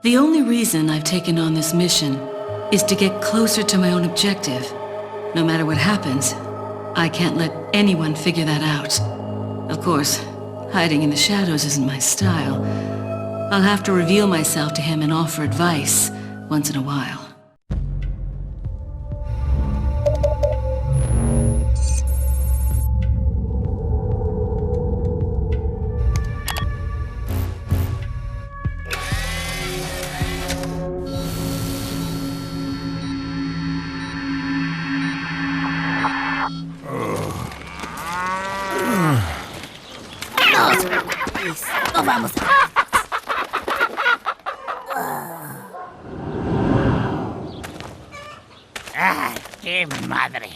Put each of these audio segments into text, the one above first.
The only reason I've taken on this mission is to get closer to my own objective. No matter what happens, I can't let anyone figure that out. Of course, hiding in the shadows isn't my style. I'll have to reveal myself to him and offer advice once in a while. No vamos. ¡Ah, qué madre!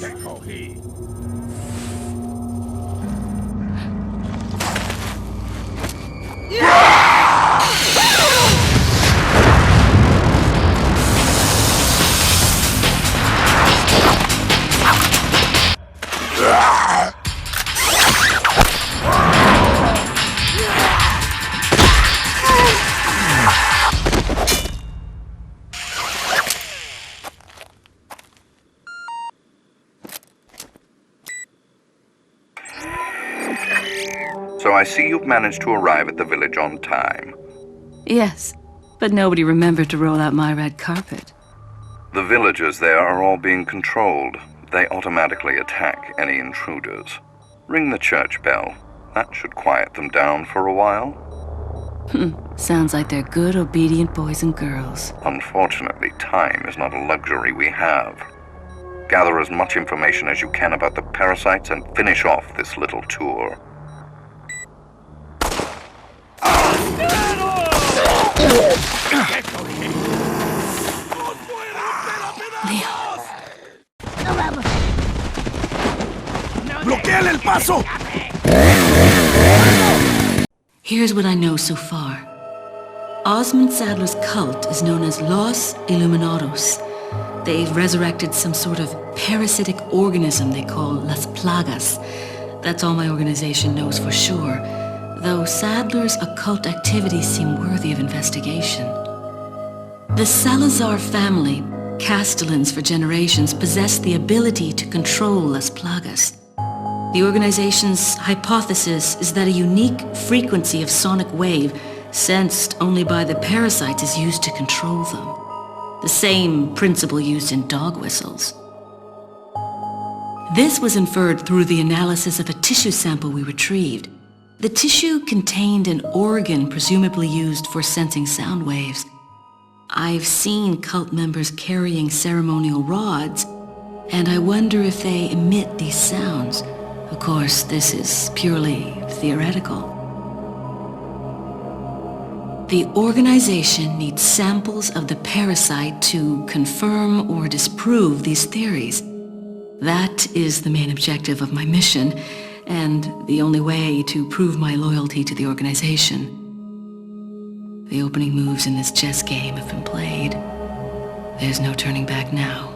¡Te cogí! So I see you've managed to arrive at the village on time. Yes, but nobody remembered to roll out my red carpet. The villagers there are all being controlled. They automatically attack any intruders. Ring the church bell. That should quiet them down for a while. Sounds like they're good, obedient boys and girls. Unfortunately, time is not a luxury we have. Gather as much information as you can about the parasites and finish off this little tour. Leon. No vamos. ¡Bloquéale el paso! Here's what I know so far. Osmond Saddler's cult is known as Los Illuminados. They've resurrected some sort of parasitic organism they call Las Plagas. That's all my organization knows for sure, though Saddler's occult activities seem worthy of investigation. The Salazar family, Castellans for generations, possessed the ability to control Las Plagas. The organization's hypothesis is that a unique frequency of sonic wave, sensed only by the parasites, is used to control them. The same principle used in dog whistles. This was inferred through the analysis of a tissue sample we retrieved. The tissue contained an organ presumably used for sensing sound waves. I've seen cult members carrying ceremonial rods, and I wonder if they emit these sounds. Of course, this is purely theoretical. The organization needs samples of the parasite to confirm or disprove these theories. That is the main objective of my mission, and the only way to prove my loyalty to the organization. The opening moves in this chess game have been played. There's no turning back now.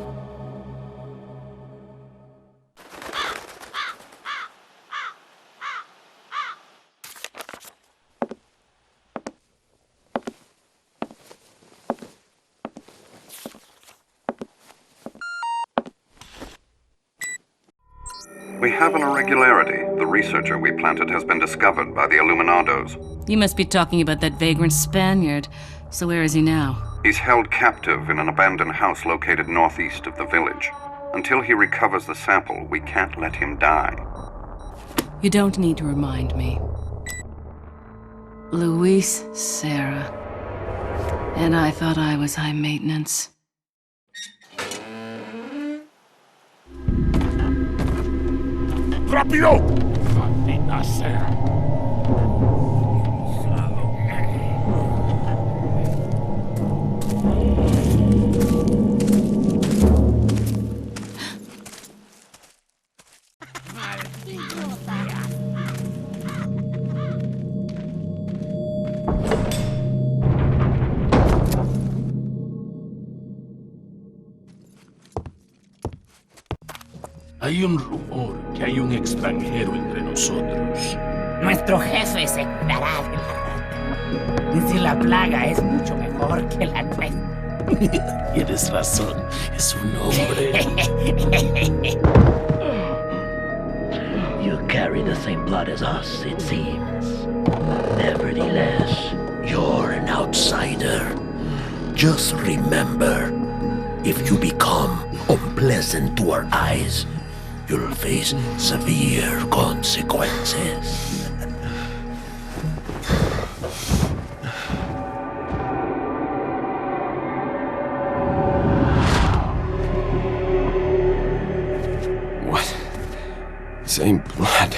We have an irregularity. The researcher we planted has been discovered by the Illuminados. You must be talking about that vagrant Spaniard. So where is he now? He's held captive in an abandoned house located northeast of the village. Until he recovers the sample, we can't let him die. You don't need to remind me. Luis Serra. And I thought I was high maintenance. ¡Rápido! ¡Maldita sea! Hay un rumor que hay un extranjero entre nosotros. Nuestro jefe se cuidará de la rata. Y si la plaga es mucho mejor que la nuestra. Tienes razón, es un hombre. You carry the same blood as us, it seems. Nevertheless, you're an outsider. Just remember, if you become unpleasant to our eyes, you'll face severe consequences. What? Same blood.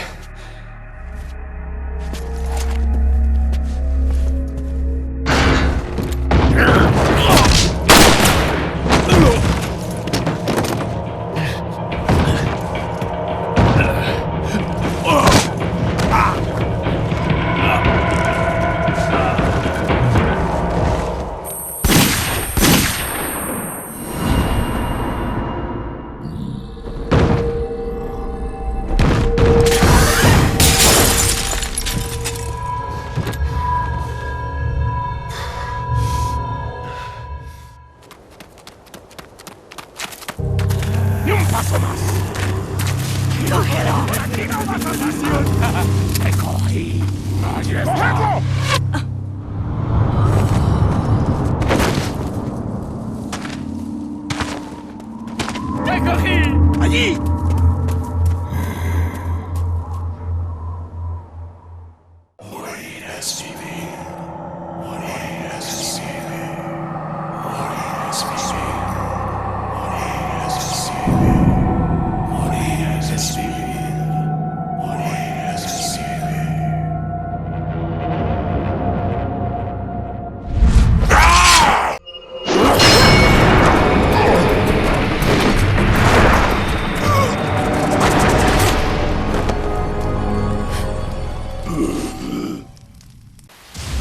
¡Ni un paso más! ¡Cógelo! ¡Aquí no vas a saciar! ¡Te cogí! ¡Allí está! ¡Te cogí! ¡Allí!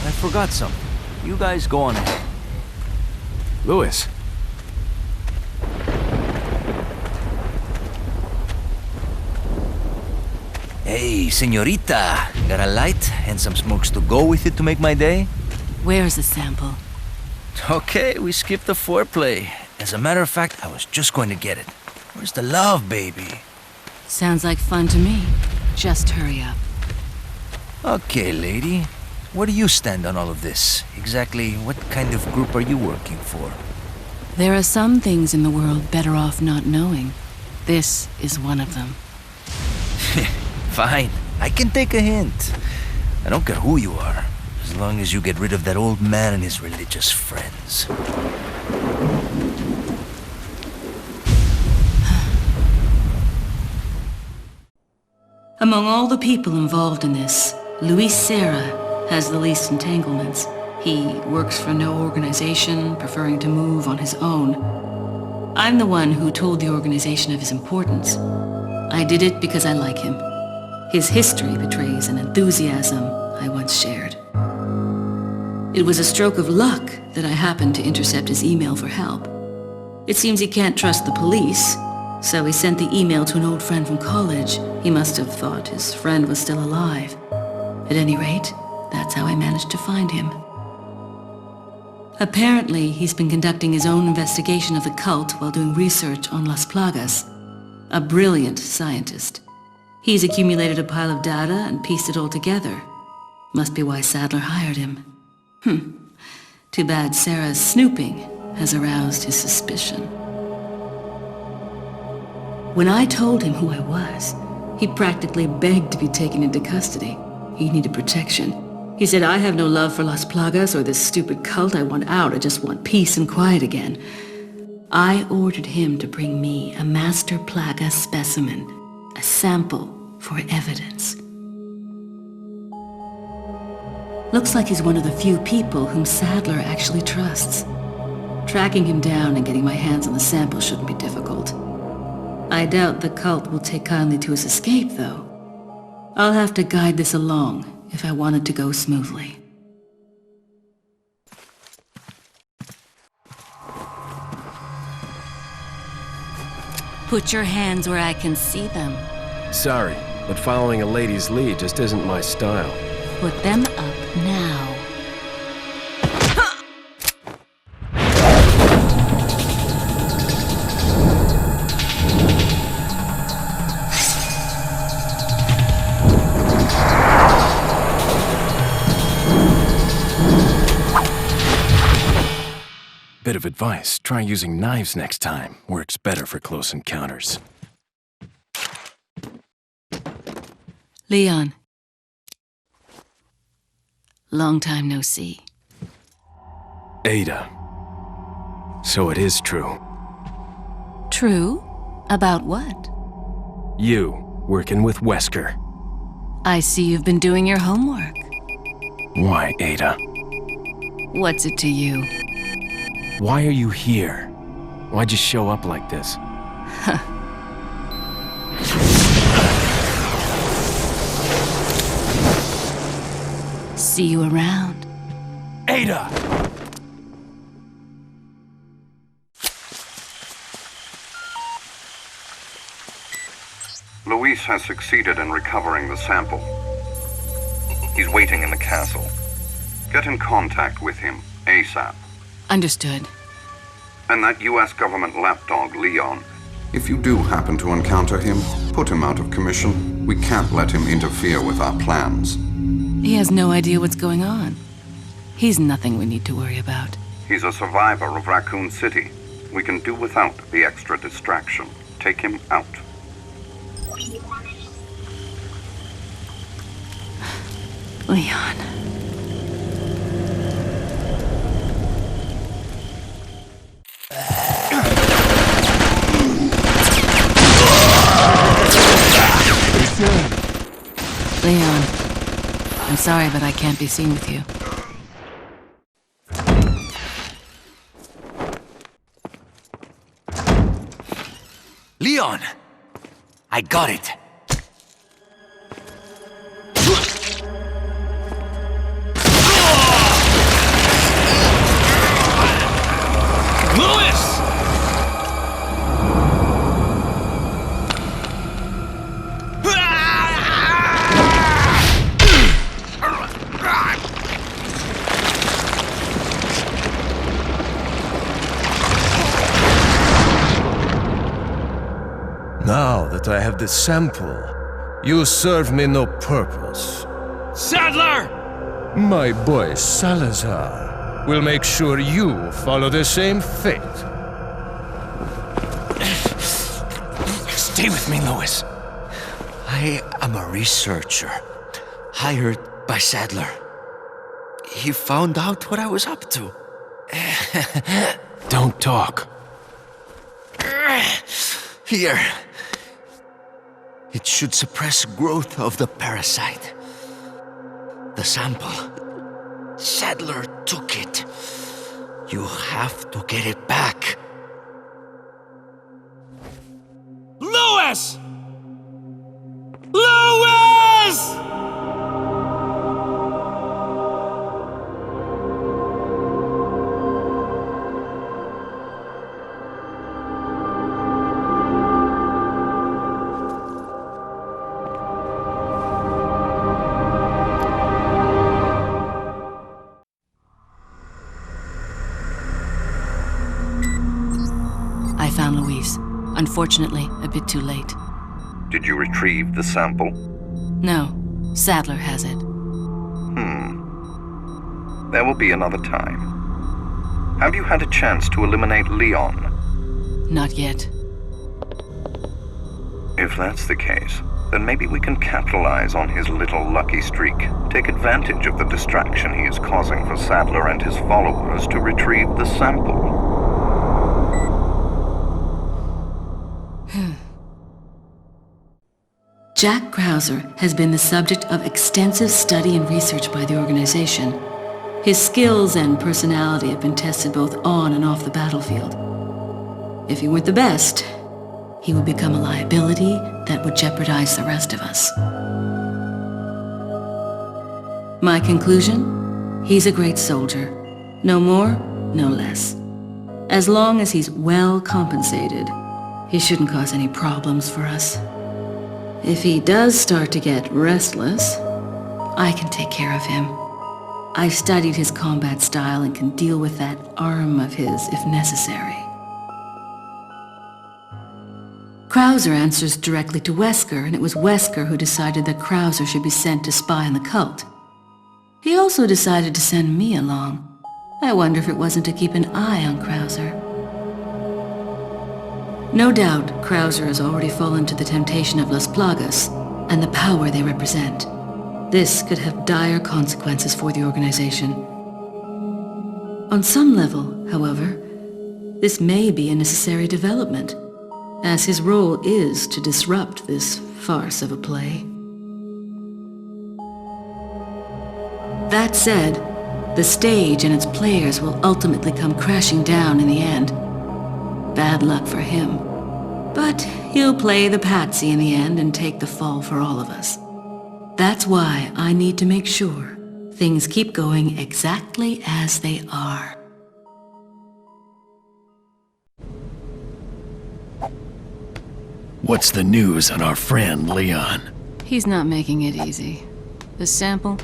I forgot something. You guys go on ahead. Louis. Hey, señorita. Got a light and some smokes to go with it to make my day? Where's the sample? Okay, we skipped the foreplay. As a matter of fact, I was just going to get it. Where's the love, baby? Sounds like fun to me. Just hurry up. Okay, lady. Where do you stand on all of this? Exactly what kind of group are you working for? There are some things in the world better off not knowing. This is one of them. Fine. I can take a hint. I don't care who you are, as long as you get rid of that old man and his religious friends. Among all the people involved in this, Luis Serra has the least entanglements. He works for no organization, preferring to move on his own. I'm the one who told the organization of his importance. I did it because I like him. His history betrays an enthusiasm I once shared. It was a stroke of luck that I happened to intercept his email for help. It seems he can't trust the police, so he sent the email to an old friend from college. He must have thought his friend was still alive. At any rate, that's how I managed to find him. Apparently, he's been conducting his own investigation of the cult while doing research on Las Plagas. A brilliant scientist. He's accumulated a pile of data and pieced it all together. Must be why Sadler hired him. Too bad Sarah's snooping has aroused his suspicion. When I told him who I was, he practically begged to be taken into custody. He needed protection. He said, I have no love for Las Plagas or this stupid cult. I want out. I just want peace and quiet again. I ordered him to bring me a Master Plaga specimen, a sample for evidence. Looks like he's one of the few people whom Sadler actually trusts. Tracking him down and getting my hands on the sample shouldn't be difficult. I doubt the cult will take kindly to his escape, though. I'll have to guide this along if I want it to go smoothly. Put your hands where I can see them. Sorry, but following a lady's lead just isn't my style. Put them up now. Bit of advice, try using knives next time. Works better for close encounters. Leon. Long time no see. Ada. So it is true. True? About what? You, working with Wesker. I see you've been doing your homework. Why, Ada? What's it to you? Why are you here? Why'd you show up like this? See you around. Ada! Luis has succeeded in recovering the sample. He's waiting in the castle. Get in contact with him, ASAP. Understood. And that US government lapdog, Leon. If you do happen to encounter him, put him out of commission. We can't let him interfere with our plans. He has no idea what's going on. He's nothing we need to worry about. He's a survivor of Raccoon City. We can do without the extra distraction. Take him out. Leon. Leon, I'm sorry, but I can't be seen with you. Leon! I got it! Louis! Now that I have the sample, you serve me no purpose. Sadler! My boy Salazar will make sure you follow the same fate. Stay with me, Louis. I am a researcher, hired by Sadler. He found out what I was up to. Don't talk. Here. It should suppress growth of the parasite. The sample. Sadler took it. You have to get it back. Louis! Louis! I found Louise. Unfortunately, a bit too late. Did you retrieve the sample? No, Sadler has it. There will be another time. Have you had a chance to eliminate Leon? Not yet. If that's the case, then maybe we can capitalize on his little lucky streak. Take advantage of the distraction he is causing for Sadler and his followers to retrieve the sample. Jack Krauser has been the subject of extensive study and research by the organization. His skills and personality have been tested both on and off the battlefield. If he weren't the best, he would become a liability that would jeopardize the rest of us. My conclusion? He's a great soldier. No more, no less. As long as he's well compensated, he shouldn't cause any problems for us. If he does start to get restless, I can take care of him. I've studied his combat style and can deal with that arm of his if necessary. Krauser answers directly to Wesker, and it was Wesker who decided that Krauser should be sent to spy on the cult. He also decided to send me along. I wonder if it wasn't to keep an eye on Krauser. No doubt, Krauser has already fallen to the temptation of Las Plagas and the power they represent. This could have dire consequences for the organization. On some level, however, this may be a necessary development, as his role is to disrupt this farce of a play. That said, the stage and its players will ultimately come crashing down in the end. Bad luck for him. But he'll play the patsy in the end and take the fall for all of us. That's why I need to make sure things keep going exactly as they are. What's the news on our friend, Leon? He's not making it easy. The sample?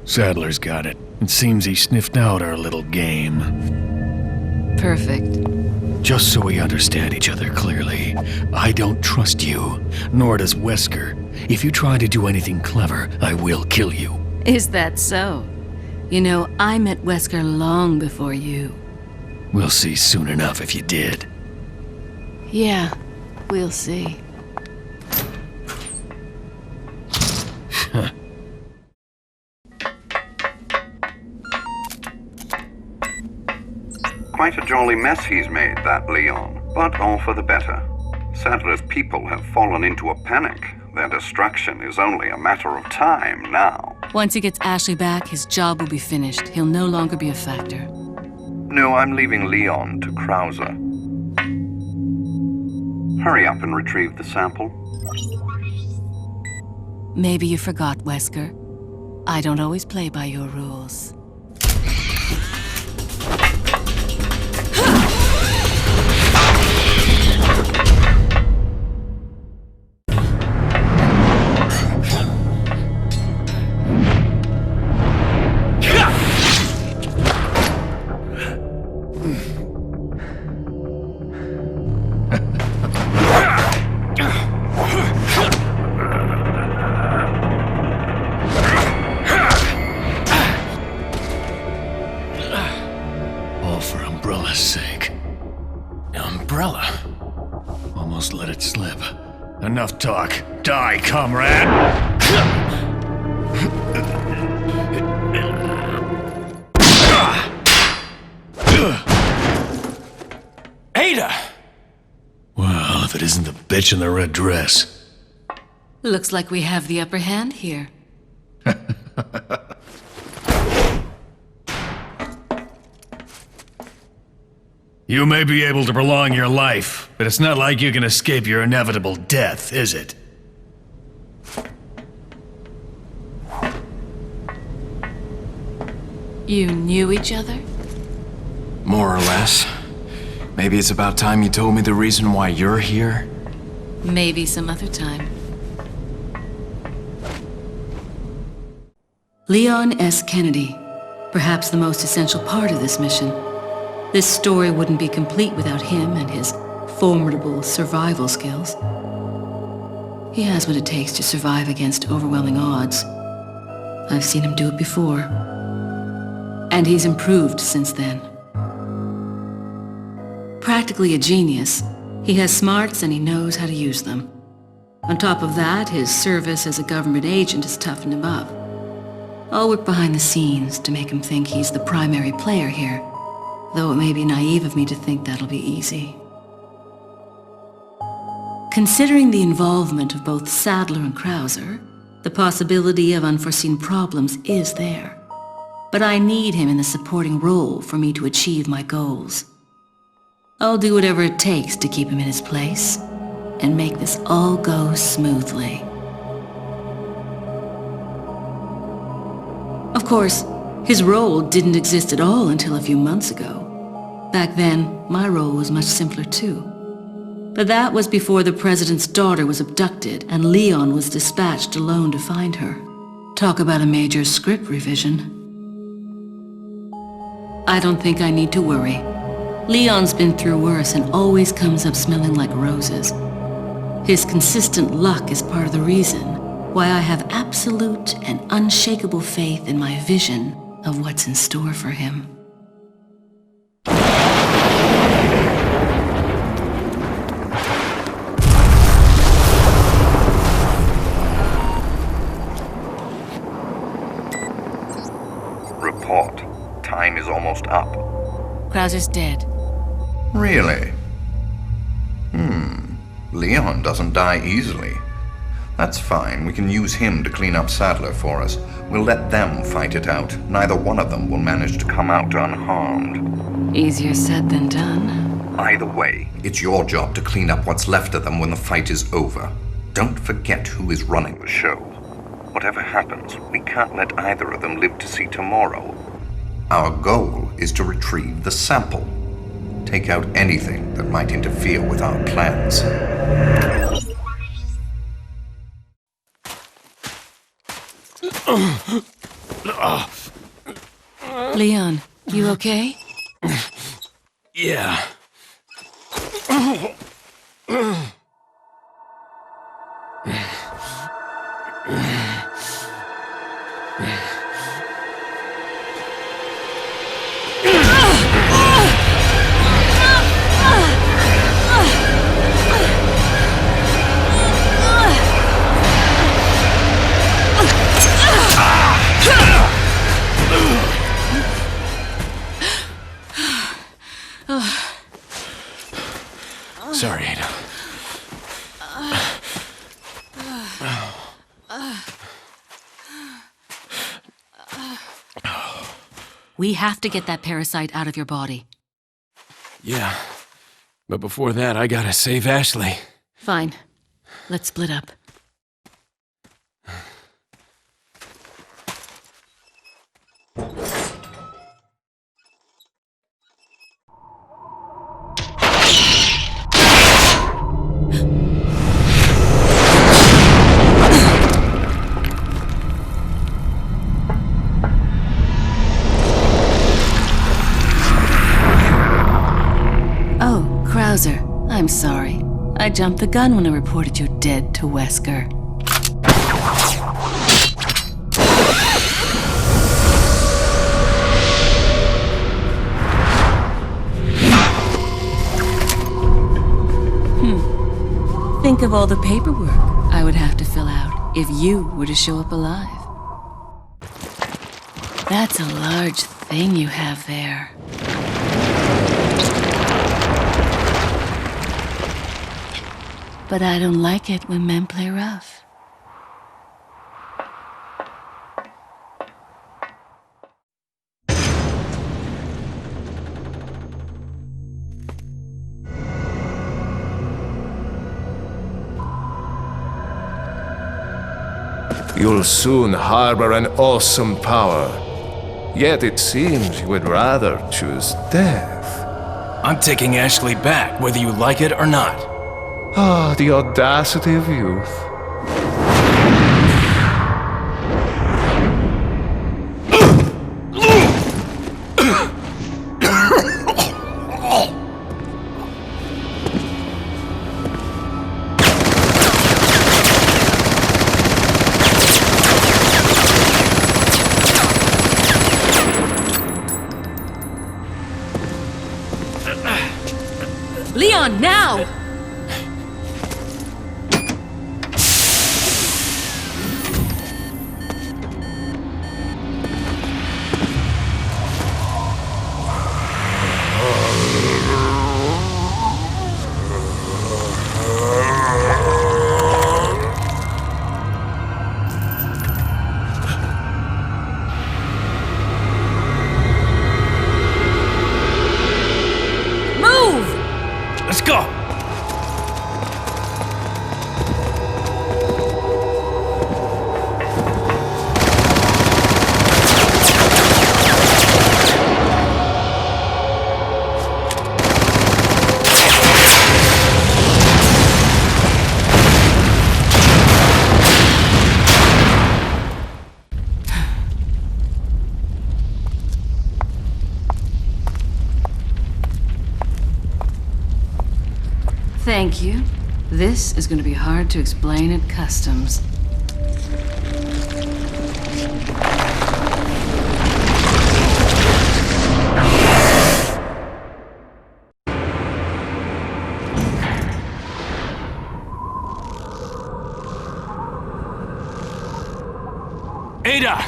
Sadler's got it. It seems he sniffed out our little game. Perfect. Just so we understand each other clearly, I don't trust you, nor does Wesker. If you try to do anything clever, I will kill you. Is that so? You know, I met Wesker long before you. We'll see soon enough if you did. Yeah, we'll see. Quite a jolly mess he's made, that Leon, but all for the better. Sadler's people have fallen into a panic. Their destruction is only a matter of time now. Once he gets Ashley back, his job will be finished. He'll no longer be a factor. No, I'm leaving Leon to Krauser. Hurry up and retrieve the sample. Maybe you forgot, Wesker. I don't always play by your rules. Enough talk. Die, comrade! Ada! Well, if it isn't the bitch in the red dress. Looks like we have the upper hand here. You may be able to prolong your life, but it's not like you can escape your inevitable death, is it? You knew each other? More or less. Maybe it's about time you told me the reason why you're here? Maybe some other time. Leon S. Kennedy, perhaps the most essential part of this mission. This story wouldn't be complete without him and his formidable survival skills. He has what it takes to survive against overwhelming odds. I've seen him do it before. And he's improved since then. Practically a genius, he has smarts and he knows how to use them. On top of that, his service as a government agent has toughened him up. I'll work behind the scenes to make him think he's the primary player here. Though it may be naive of me to think that'll be easy. Considering the involvement of both Sadler and Krauser, the possibility of unforeseen problems is there. But I need him in the supporting role for me to achieve my goals. I'll do whatever it takes to keep him in his place and make this all go smoothly. Of course, his role didn't exist at all until a few months ago. Back then, my role was much simpler too. But that was before the president's daughter was abducted and Leon was dispatched alone to find her. Talk about a major script revision. I don't think I need to worry. Leon's been through worse and always comes up smelling like roses. His consistent luck is part of the reason why I have absolute and unshakable faith in my vision of what's in store for him. Report. Time is almost up. Krauser's dead. Really? Leon doesn't die easily. That's fine. We can use him to clean up Sadler for us. We'll let them fight it out. Neither one of them will manage to come out unharmed. Easier said than done. Either way, it's your job to clean up what's left of them when the fight is over. Don't forget who is running the show. Whatever happens, we can't let either of them live to see tomorrow. Our goal is to retrieve the sample. Take out anything that might interfere with our plans. Leon, you okay? Yeah. Sorry, Ada. We have to get that parasite out of your body. Yeah. But before that, I gotta save Ashley. Fine. Let's split up. Oh, Krauser, I'm sorry. I jumped the gun when I reported you dead to Wesker. Think of all the paperwork I would have to fill out if you were to show up alive. That's a large thing you have there. But I don't like it when men play rough. You'll soon harbor an awesome power. Yet it seems you would rather choose death. I'm taking Ashley back, whether you like it or not. Ah, the audacity of youth. Leon, now! Let's go! Thank you. This is going to be hard to explain at customs. Ada!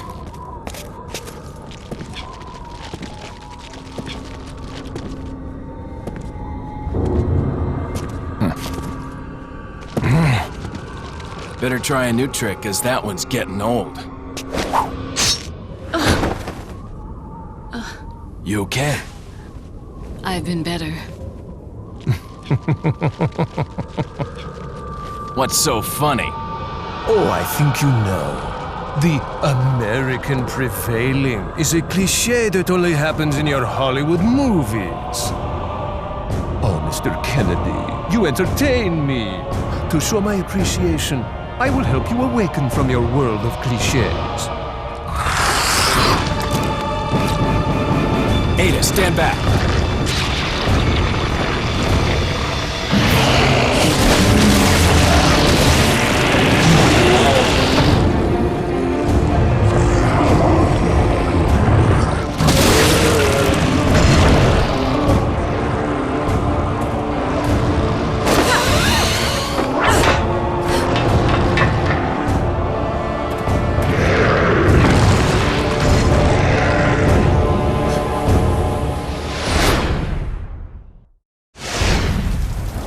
Better try a new trick, as that one's getting old. You okay? I've been better. What's so funny? Oh, I think you know. The American prevailing is a cliche that only happens in your Hollywood movies. Oh, Mr. Kennedy, you entertain me. To show my appreciation, I will help you awaken from your world of cliches. Ada, stand back.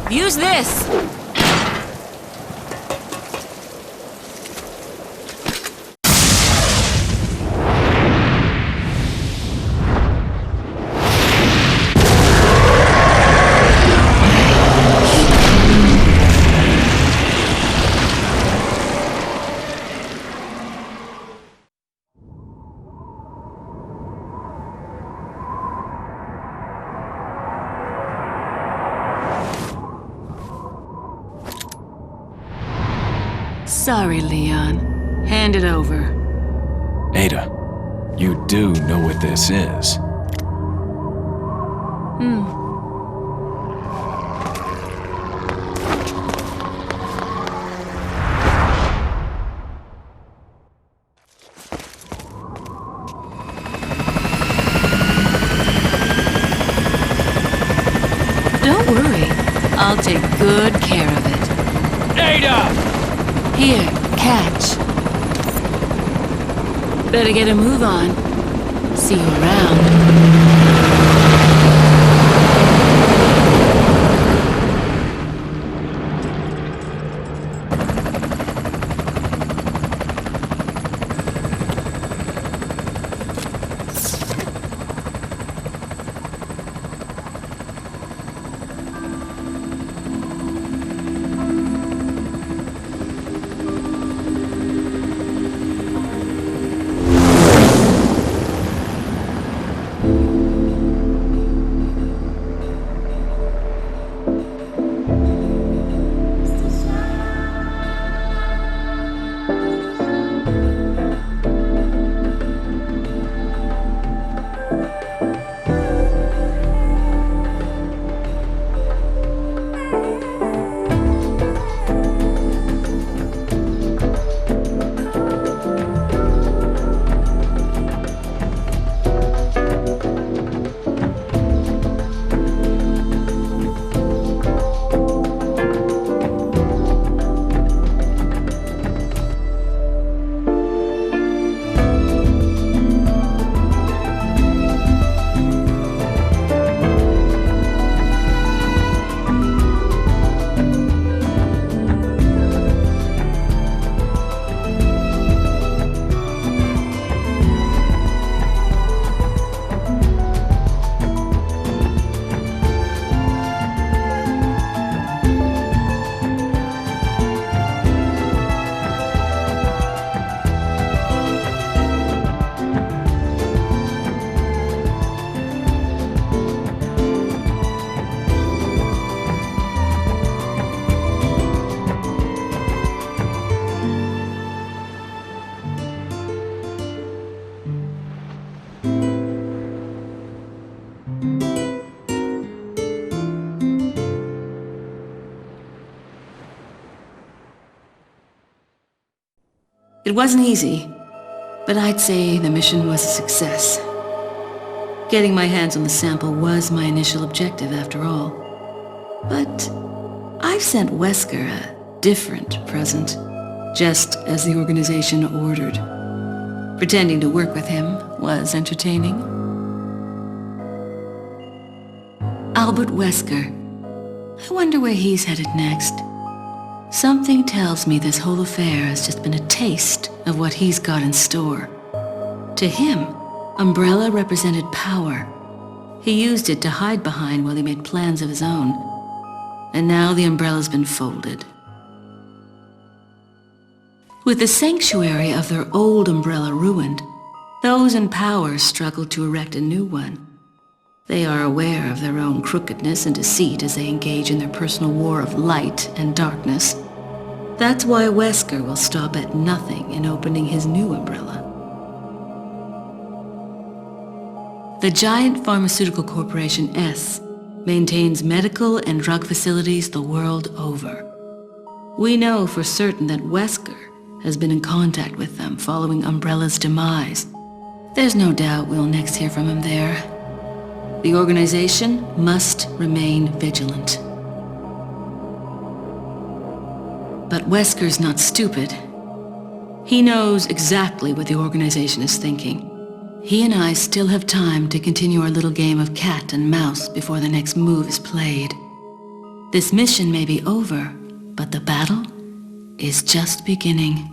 Use this! Sorry, Leon. Hand it over. Ada, you do know what this is. Don't worry. I'll take good care of it. Ada! Here, catch. Better get a move on. See you around. It wasn't easy, but I'd say the mission was a success. Getting my hands on the sample was my initial objective, after all. But I've sent Wesker a different present, just as the organization ordered. Pretending to work with him was entertaining. Albert Wesker. I wonder where he's headed next. Something tells me this whole affair has just been a taste of what he's got in store. To him, Umbrella represented power. He used it to hide behind while he made plans of his own. And now the Umbrella's been folded. With the sanctuary of their old Umbrella ruined, those in power struggle to erect a new one. They are aware of their own crookedness and deceit as they engage in their personal war of light and darkness. That's why Wesker will stop at nothing in opening his new Umbrella. The giant pharmaceutical corporation S maintains medical and drug facilities the world over. We know for certain that Wesker has been in contact with them following Umbrella's demise. There's no doubt we'll next hear from him there. The organization must remain vigilant. But Wesker's not stupid. He knows exactly what the organization is thinking. He and I still have time to continue our little game of cat and mouse before the next move is played. This mission may be over, but the battle is just beginning.